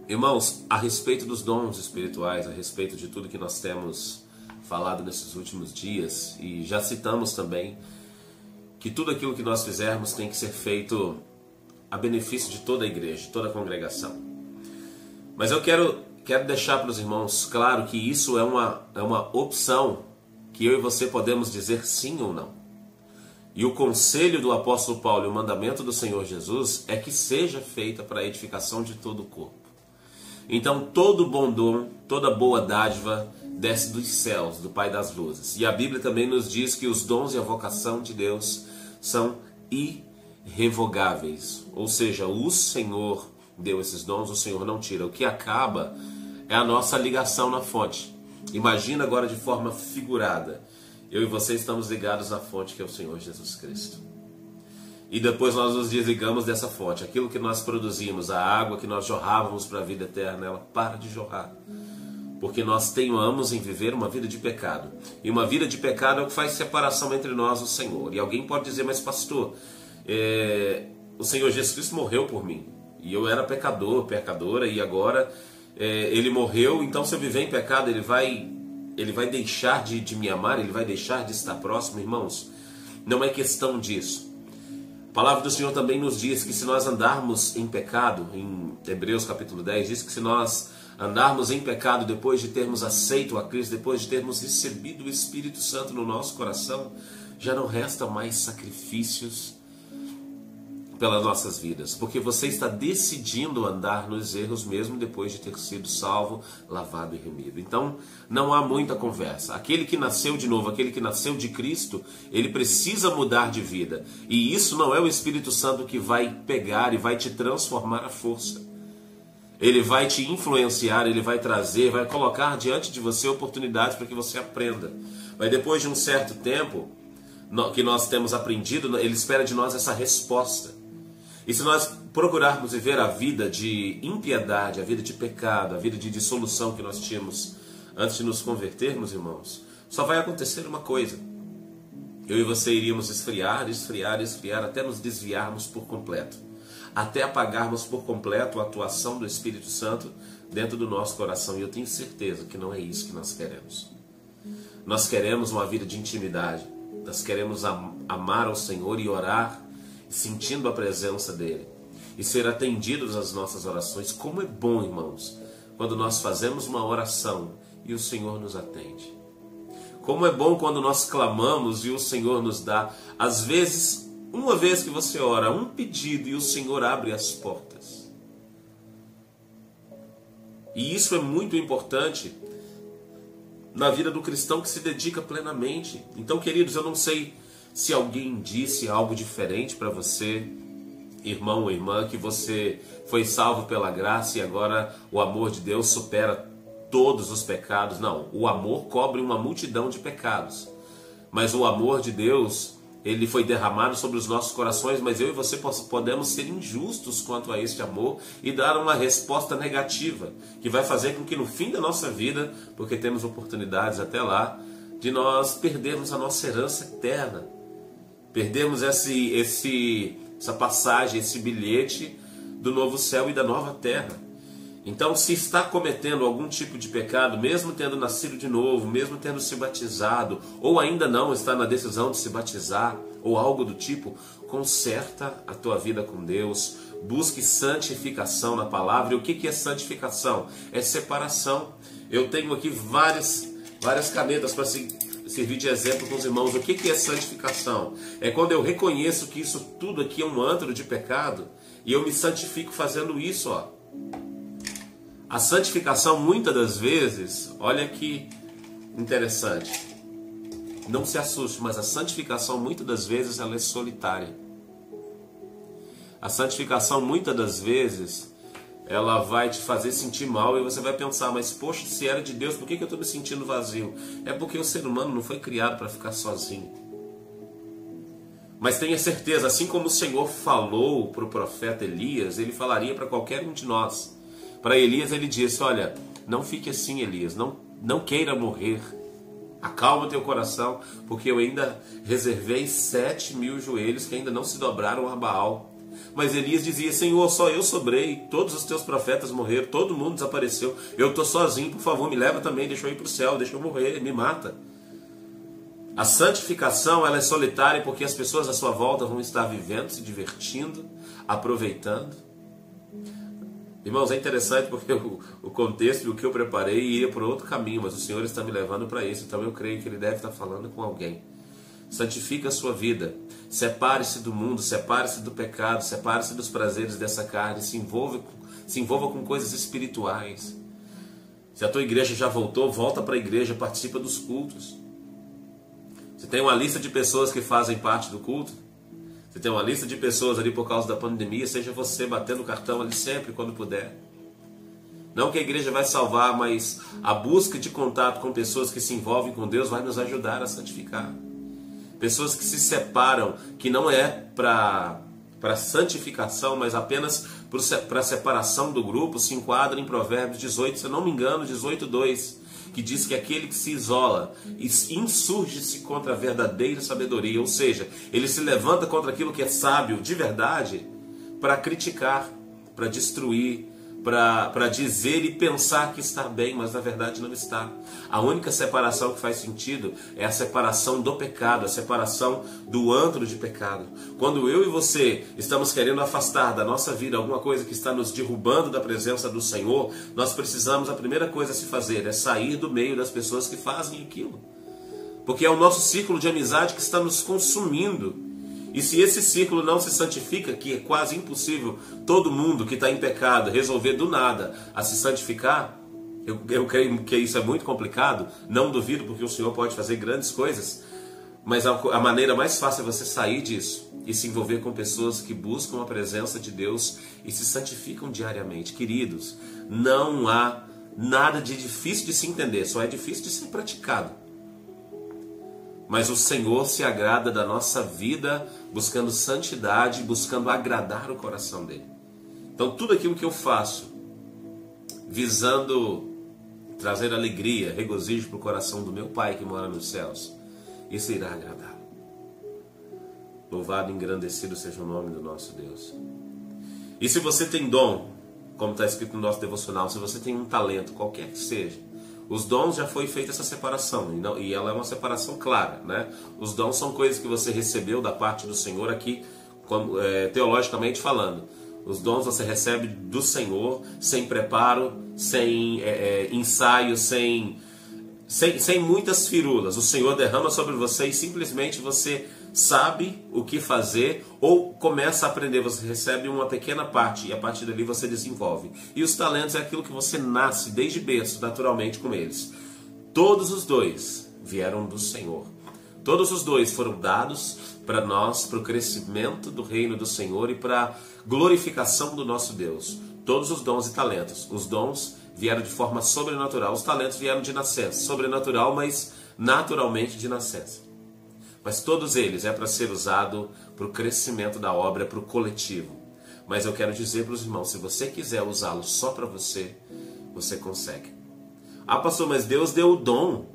Irmãos, a respeito dos dons espirituais, a respeito de tudo que nós temos falado nesses últimos dias, e já citamos também que tudo aquilo que nós fizermos tem que ser feito a benefício de toda a igreja, de toda a congregação. Mas eu quero deixar para os irmãos claro que isso é uma opção que eu e você podemos dizer sim ou não. E o conselho do apóstolo Paulo e o mandamento do Senhor Jesus é que seja feita para a edificação de todo o corpo. Então todo bom dom, toda boa dádiva desce dos céus, do Pai das luzes. E a Bíblia também nos diz que os dons e a vocação de Deus são irrevogáveis. Ou seja, o Senhor deu esses dons, o Senhor não tira. O que acaba é a nossa ligação na fonte. Imagina agora de forma figurada. Eu e você estamos ligados na fonte que é o Senhor Jesus Cristo. E depois nós nos desligamos dessa fonte. Aquilo que nós produzimos, a água que nós jorrávamos para a vida eterna, ela para de jorrar. Porque nós teimamos em viver uma vida de pecado. E uma vida de pecado é o que faz separação entre nós e o Senhor. E alguém pode dizer, mas pastor, o Senhor Jesus Cristo morreu por mim. E eu era pecador, pecadora, e agora Ele morreu, então se eu viver em pecado, Ele vai deixar de me amar, Ele vai deixar de estar próximo, irmãos. Não é questão disso. A palavra do Senhor também nos diz que se nós andarmos em pecado, em Hebreus capítulo 10, diz que se nós andarmos em pecado depois de termos aceito a Cristo, depois de termos recebido o Espírito Santo no nosso coração, já não resta mais sacrifícios pelas nossas vidas, porque você está decidindo andar nos erros mesmo depois de ter sido salvo, lavado e remido. Então não há muita conversa. Aquele que nasceu de novo, aquele que nasceu de Cristo, ele precisa mudar de vida, e isso não é o Espírito Santo que vai pegar e vai te transformar à força. Ele vai te influenciar, ele vai trazer, vai colocar diante de você oportunidades para que você aprenda. Mas depois de um certo tempo que nós temos aprendido, ele espera de nós essa resposta. E se nós procurarmos viver a vida de impiedade, a vida de pecado, a vida de dissolução que nós tínhamos antes de nos convertermos, irmãos, só vai acontecer uma coisa. Eu e você iríamos esfriar até nos desviarmos por completo. Até apagarmos por completo a atuação do Espírito Santo dentro do nosso coração. E eu tenho certeza que não é isso que nós queremos. Nós queremos uma vida de intimidade. Nós queremos amar ao Senhor e orar sentindo a presença dele e ser atendidos às nossas orações. Como é bom, irmãos, quando nós fazemos uma oração e o Senhor nos atende. Como é bom quando nós clamamos e o Senhor nos dá. Às vezes, uma vez que você ora, um pedido e o Senhor abre as portas. E isso é muito importante na vida do cristão que se dedica plenamente. Então, queridos, eu não sei se alguém disse algo diferente para você, irmão ou irmã, que você foi salvo pela graça e agora o amor de Deus supera todos os pecados. Não, o amor cobre uma multidão de pecados. Mas o amor de Deus, ele foi derramado sobre os nossos corações, mas eu e você podemos ser injustos quanto a este amor e dar uma resposta negativa, que vai fazer com que no fim da nossa vida, porque temos oportunidades até lá, de nós perdermos a nossa herança eterna. Perdemos essa passagem, esse bilhete do novo céu e da nova terra. Então, se está cometendo algum tipo de pecado, mesmo tendo nascido de novo, mesmo tendo se batizado, ou ainda não está na decisão de se batizar, ou algo do tipo, conserta a tua vida com Deus, busque santificação na palavra. E o que é santificação? É separação. Eu tenho aqui várias canetas para servir de exemplo com os irmãos. O que é santificação? É quando eu reconheço que isso tudo aqui é um antro de pecado e eu me santifico fazendo isso. A santificação, muitas das vezes, olha que interessante, não se assuste, mas a santificação, muitas das vezes, ela é solitária. A santificação, muitas das vezes, ela vai te fazer sentir mal e você vai pensar, mas poxa, se era de Deus, por que eu estou me sentindo vazio? É porque o ser humano não foi criado para ficar sozinho. Mas tenha certeza, assim como o Senhor falou para o profeta Elias, ele falaria para qualquer um de nós. Para Elias ele disse, olha, não fique assim, Elias, não queira morrer. Acalma teu coração, porque eu ainda reservei 7.000 joelhos que ainda não se dobraram a Baal. Mas Elias dizia: Senhor, só eu sobrei, todos os teus profetas morreram, todo mundo desapareceu, eu estou sozinho, por favor, me leva também, deixa eu ir para o céu, deixa eu morrer, me mata. A santificação, ela é solitária porque as pessoas à sua volta vão estar vivendo, se divertindo, aproveitando. Irmãos, é interessante porque o contexto e o que eu preparei ia por outro caminho, mas o Senhor está me levando para isso, então eu creio que Ele deve estar falando com alguém. Santifica a sua vida, separe-se do mundo, separe-se do pecado, separe-se dos prazeres dessa carne, se envolva com coisas espirituais. Se a tua igreja já voltou, volta para a igreja, participa dos cultos. Você tem uma lista de pessoas que fazem parte do culto? Você tem uma lista de pessoas ali por causa da pandemia, seja você batendo o cartão ali sempre, quando puder. Não que a igreja vai salvar, mas a busca de contato com pessoas que se envolvem com Deus vai nos ajudar a santificar. Pessoas que se separam, que não é para santificação, mas apenas para separação do grupo, se enquadram em Provérbios 18, se eu não me engano, 18:2, que diz que aquele que se isola insurge-se contra a verdadeira sabedoria, ou seja, ele se levanta contra aquilo que é sábio de verdade para criticar, para destruir, para dizer e pensar que está bem, mas na verdade não está. A única separação que faz sentido é a separação do pecado, a separação do antro de pecado. Quando eu e você estamos querendo afastar da nossa vida alguma coisa que está nos derrubando da presença do Senhor, nós precisamos, a primeira coisa a se fazer é sair do meio das pessoas que fazem aquilo. Porque é o nosso círculo de amizade que está nos consumindo. E se esse círculo não se santifica, que é quase impossível todo mundo que está em pecado resolver do nada a se santificar, eu creio que isso é muito complicado, não duvido, porque o Senhor pode fazer grandes coisas, mas a maneira mais fácil é você sair disso e se envolver com pessoas que buscam a presença de Deus e se santificam diariamente. Queridos, não há nada de difícil de se entender, só é difícil de ser praticado. Mas o Senhor se agrada da nossa vida buscando santidade, buscando agradar o coração dele. Então tudo aquilo que eu faço visando trazer alegria, regozijo para o coração do meu Pai que mora nos céus, isso irá agradá-lo. Louvado e engrandecido seja o nome do nosso Deus. E se você tem dom, como está escrito no nosso devocional, se você tem um talento, qualquer que seja, os dons já foi feita essa separação, e ela é uma separação clara, né? Os dons são coisas que você recebeu da parte do Senhor aqui, teologicamente falando. Os dons você recebe do Senhor, sem preparo, sem ensaio, sem muitas firulas. O Senhor derrama sobre você e simplesmente você sabe o que fazer ou começa a aprender. Você recebe uma pequena parte e a partir dali você desenvolve. E os talentos é aquilo que você nasce desde berço, naturalmente, com eles. Todos os dois vieram do Senhor. Todos os dois foram dados para nós, para o crescimento do reino do Senhor e para a glorificação do nosso Deus. Todos os dons e talentos. Os dons vieram de forma sobrenatural. Os talentos vieram de nascença. Sobrenatural, mas naturalmente de nascença. Mas todos eles é para ser usado para o crescimento da obra, para o coletivo. Mas eu quero dizer para os irmãos, se você quiser usá-lo só para você, você consegue. Ah, pastor, mas Deus deu o dom.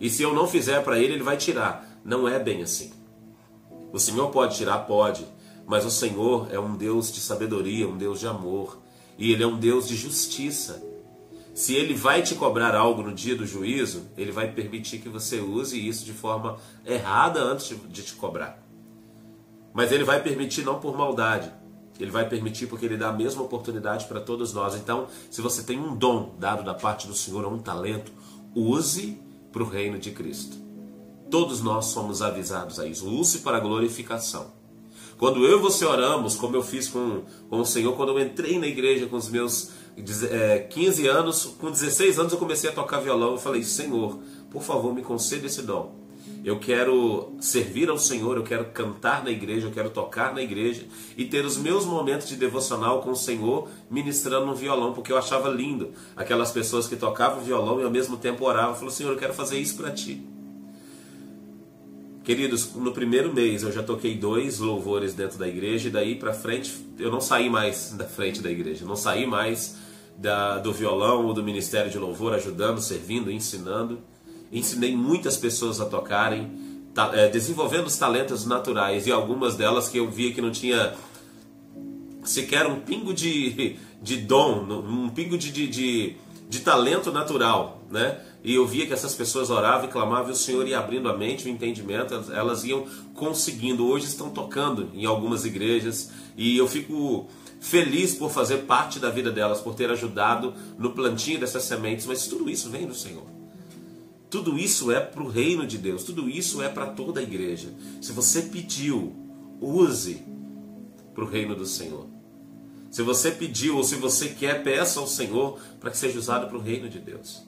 E se eu não fizer para ele, ele vai tirar. Não é bem assim. O Senhor pode tirar? Pode. Mas o Senhor é um Deus de sabedoria, um Deus de amor. E Ele é um Deus de justiça. Se Ele vai te cobrar algo no dia do juízo, Ele vai permitir que você use isso de forma errada antes de te cobrar. Mas Ele vai permitir não por maldade. Ele vai permitir porque Ele dá a mesma oportunidade para todos nós. Então, se você tem um dom dado da parte do Senhor, ou um talento, use para o reino de Cristo. Todos nós somos avisados a isso. Use para a glorificação. Quando eu e você oramos, como eu fiz com o Senhor, quando eu entrei na igreja com os meus 15 anos, com 16 anos eu comecei a tocar violão. Eu falei, Senhor, por favor, me conceda esse dom. Eu quero servir ao Senhor, eu quero cantar na igreja, eu quero tocar na igreja e ter os meus momentos de devocional com o Senhor ministrando no violão, porque eu achava lindo aquelas pessoas que tocavam violão e ao mesmo tempo oravam. Eu falei, Senhor, eu quero fazer isso para Ti. Queridos, no primeiro mês eu já toquei 2 louvores dentro da igreja e daí para frente eu não saí mais da frente da igreja, não saí mais do violão ou do ministério de louvor, ajudando, servindo, ensinando. Ensinei muitas pessoas a tocarem, desenvolvendo os talentos naturais e algumas delas que eu via que não tinha sequer um pingo de dom, um pingo de talento natural, né? E eu via que essas pessoas oravam e clamavam e o Senhor ia abrindo a mente, o entendimento, elas iam conseguindo. Hoje estão tocando em algumas igrejas e eu fico feliz por fazer parte da vida delas, por ter ajudado no plantio dessas sementes, mas tudo isso vem do Senhor. Tudo isso é para o reino de Deus, tudo isso é para toda a igreja. Se você pediu, use para o reino do Senhor. Se você pediu ou se você quer, peça ao Senhor para que seja usado para o reino de Deus.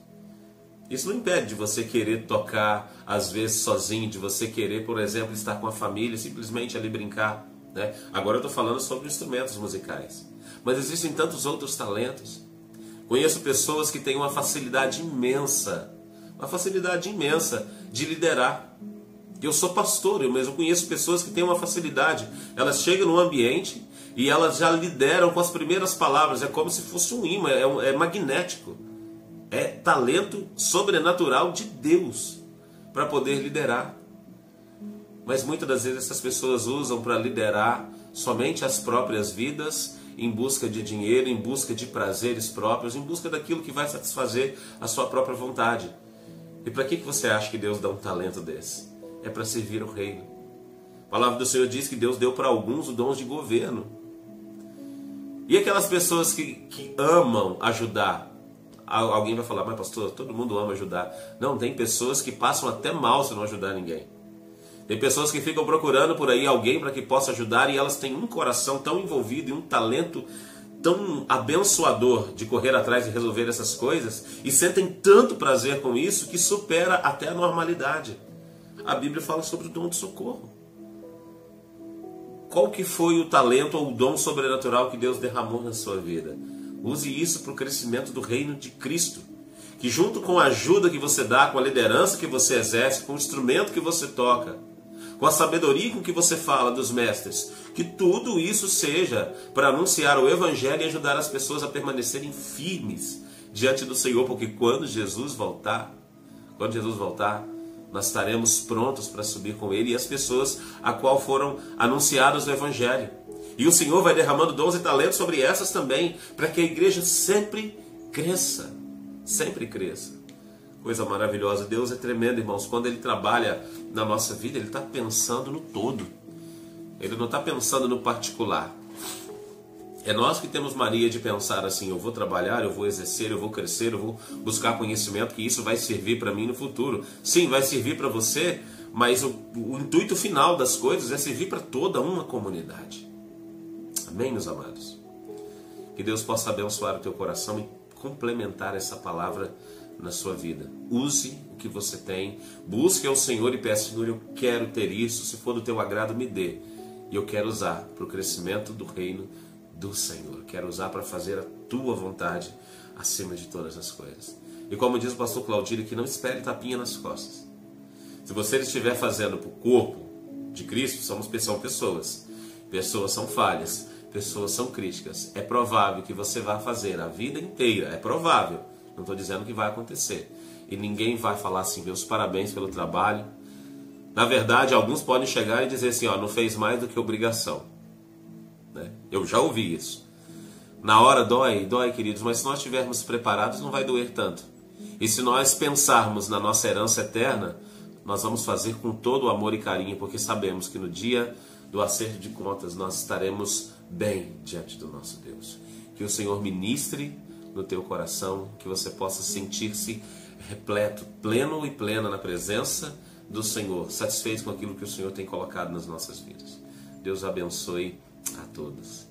Isso não impede de você querer tocar, às vezes sozinho, de você querer, por exemplo, estar com a família, simplesmente ali brincar, né? Agora eu estou falando sobre instrumentos musicais. Mas existem tantos outros talentos. Conheço pessoas que têm uma facilidade imensa de liderar. Eu sou pastor, eu mesmo conheço pessoas que têm uma facilidade. Elas chegam no ambiente e elas já lideram com as primeiras palavras. É como se fosse um imã, é magnético. É talento sobrenatural de Deus para poder liderar. Mas muitas das vezes essas pessoas usam para liderar somente as próprias vidas, em busca de dinheiro, em busca de prazeres próprios, em busca daquilo que vai satisfazer a sua própria vontade. E para que você acha que Deus dá um talento desse? É para servir o reino. A palavra do Senhor diz que Deus deu para alguns os dons de governo. E aquelas pessoas que amam ajudar? Alguém vai falar, mas pastor, todo mundo ama ajudar. Não, tem pessoas que passam até mal se não ajudar ninguém. Tem pessoas que ficam procurando por aí alguém para que possa ajudar e elas têm um coração tão envolvido e um talento tão abençoador de correr atrás e resolver essas coisas e sentem tanto prazer com isso que supera até a normalidade. A Bíblia fala sobre o dom de socorro. Qual que foi o talento ou o dom sobrenatural que Deus derramou na sua vida? Use isso para o crescimento do reino de Cristo. Que junto com a ajuda que você dá, com a liderança que você exerce, com o instrumento que você toca, com a sabedoria com que você fala dos mestres, que tudo isso seja para anunciar o Evangelho e ajudar as pessoas a permanecerem firmes diante do Senhor, porque quando Jesus voltar, nós estaremos prontos para subir com Ele e as pessoas a qual foram anunciadas o Evangelho. E o Senhor vai derramando dons e talentos sobre essas também, para que a igreja sempre cresça. Sempre cresça. Coisa maravilhosa. Deus é tremendo, irmãos. Quando Ele trabalha na nossa vida, Ele está pensando no todo. Ele não está pensando no particular. É nós que temos mania de pensar assim, eu vou trabalhar, eu vou exercer, eu vou crescer, eu vou buscar conhecimento, que isso vai servir para mim no futuro. Sim, vai servir para você, mas o intuito final das coisas é servir para toda uma comunidade. Amém, meus amados? Que Deus possa abençoar o teu coração e complementar essa palavra na sua vida. Use o que você tem, busque ao Senhor e peça, Senhor, eu quero ter isso, se for do teu agrado, me dê. E eu quero usar para o crescimento do reino do Senhor. Quero usar para fazer a tua vontade acima de todas as coisas. E como diz o pastor Claudírio, que não espere tapinha nas costas. Se você estiver fazendo para o corpo de Cristo, são pessoas. Pessoas são falhas. Pessoas são críticas. É provável que você vá fazer a vida inteira. É provável. Não estou dizendo que vai acontecer. E ninguém vai falar assim, meus parabéns pelo trabalho. Na verdade, alguns podem chegar e dizer assim, ó, não fez mais do que obrigação. Né? Eu já ouvi isso. Na hora dói, queridos, mas se nós estivermos preparados, não vai doer tanto. E se nós pensarmos na nossa herança eterna, nós vamos fazer com todo o amor e carinho, porque sabemos que no dia do acerto de contas nós estaremos bem diante do nosso Deus. Que o Senhor ministre no teu coração, que você possa sentir-se repleto, pleno e plena na presença do Senhor, satisfeito com aquilo que o Senhor tem colocado nas nossas vidas. Deus abençoe a todos.